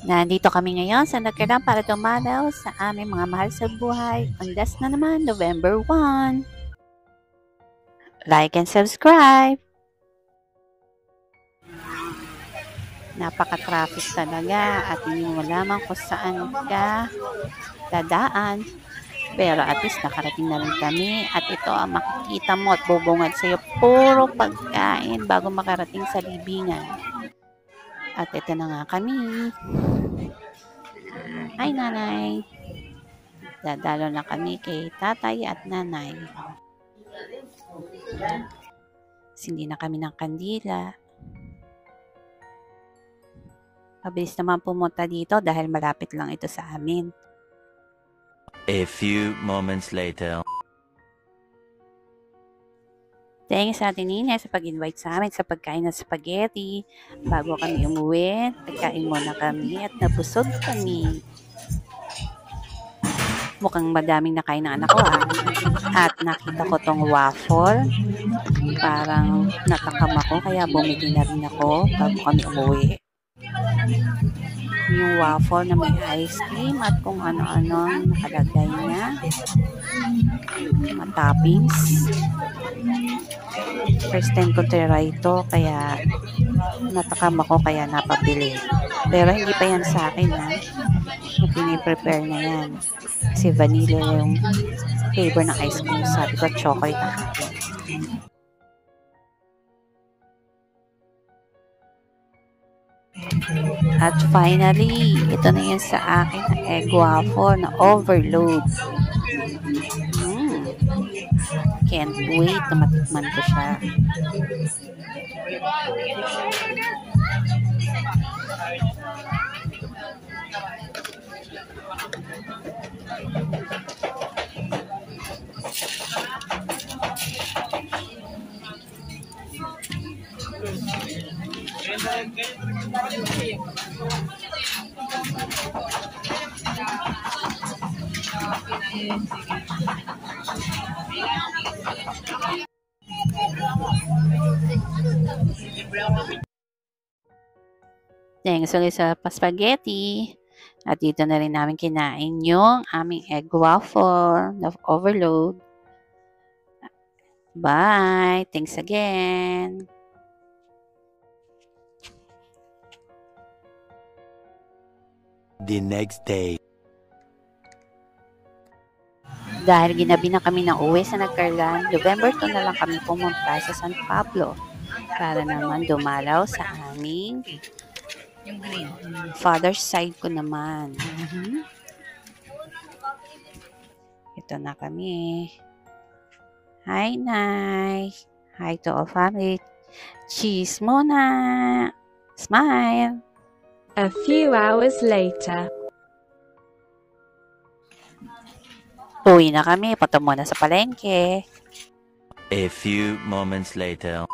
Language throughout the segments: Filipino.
Nandito kami ngayon sa Nagkarang para dumalaw sa aming mga mahal sa buhay. Undas na naman, November 1. Like and subscribe. Napaka-traffic talaga at hindi mo malaman kung saan ka dadaan. Pero at least nakarating na rin kami at ito ang makikita mo at bubungad sa'yo. Puro pagkain bago makarating sa libingan. At ito na nga kami. Hi, nanay. Dadalo na kami kay tatay at nanay. Sindi na kami ng kandila. Mabilis naman pumunta dito dahil malapit lang ito sa amin. A few moments later. Thanks sa atin Nina sa pag-invite sa amin sa pagkain ng spaghetti. Bago kami umuwi, nagkain muna kami at nabusog kami. Mukhang madaming nakain ng anak ko At nakita ko tong waffle. Parang natakam ako kaya bumili na rin ako bago kami umuwi. Yung waffle na may ice cream at kung ano-ano nakalagay niya. Mga toppings. First time ko try ito kaya natakam ako kaya napabili. Pero hindi pa yan sa akin piniprepare na yan. Kasi vanilla yung flavor ng ice cream. Sabi ko chocolate ang akin. At finally, ito na yun sa akin na egg waffle na overload. Can't wait na matikman ko siya. Thanks ulit sa spaghetti. At dito na rin namin kinain yung aming egg waffle na overload. Bye! Thanks again! The next day. Dahil ginabi na kami ng uwi sa Nagkarlan, November 2 na lang kami pumunta sa San Pablo para naman dumalaw sa aming father's side ko naman. Ito na kami. Hi, Nay. Hi to all family. Cheese muna. Smile. A few hours later. Uwi na kami. Pato muna sa palengke. A few moments later.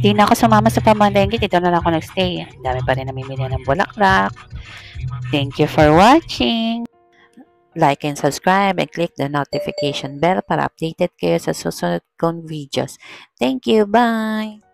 Di na ako sumama sa pamalengke. Dito na lang ako nagstay. Ang dami pa rin namimili ng bulaklak. Thank you for watching. Like and subscribe and click the notification bell para updated kayo sa susunod kong videos. Thank you. Bye!